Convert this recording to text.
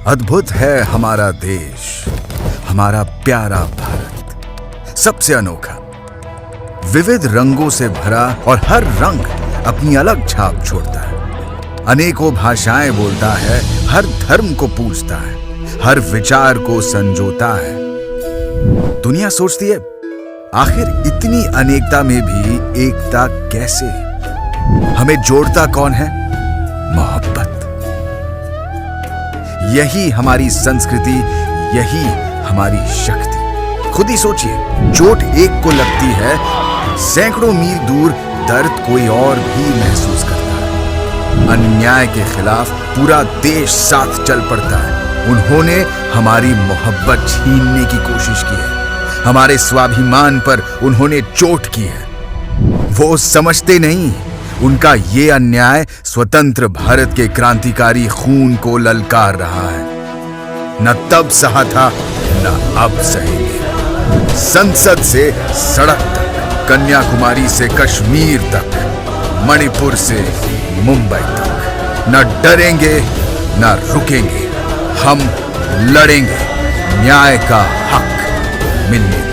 अद्भुत है हमारा देश, हमारा प्यारा भारत, सबसे अनोखा, विविध रंगों से भरा और हर रंग अपनी अलग छाप छोड़ता है। अनेकों भाषाएं बोलता है, हर धर्म को पूजता है, हर विचार को संजोता है। दुनिया सोचती है, आखिर इतनी अनेकता में भी एकता कैसे? हमें जोड़ता कौन है? मोहब्बत। यही हमारी संस्कृति, यही हमारी शक्ति। खुद ही सोचिए, चोट एक को लगती है, सैकड़ों मील दूर दर्द कोई और भी महसूस करता है। अन्याय के खिलाफ पूरा देश साथ चल पड़ता है। उन्होंने हमारी मोहब्बत छीनने की कोशिश की है, हमारे स्वाभिमान पर उन्होंने चोट की है। वो समझते नहीं, उनका ये अन्याय स्वतंत्र भारत के क्रांतिकारी खून को ललकार रहा है। न तब सहा था, न अब सहेंगे। संसद से सड़क तक, कन्याकुमारी से कश्मीर तक, मणिपुर से मुंबई तक, न डरेंगे न रुकेंगे। हम लड़ेंगे न्याय का हक मिलने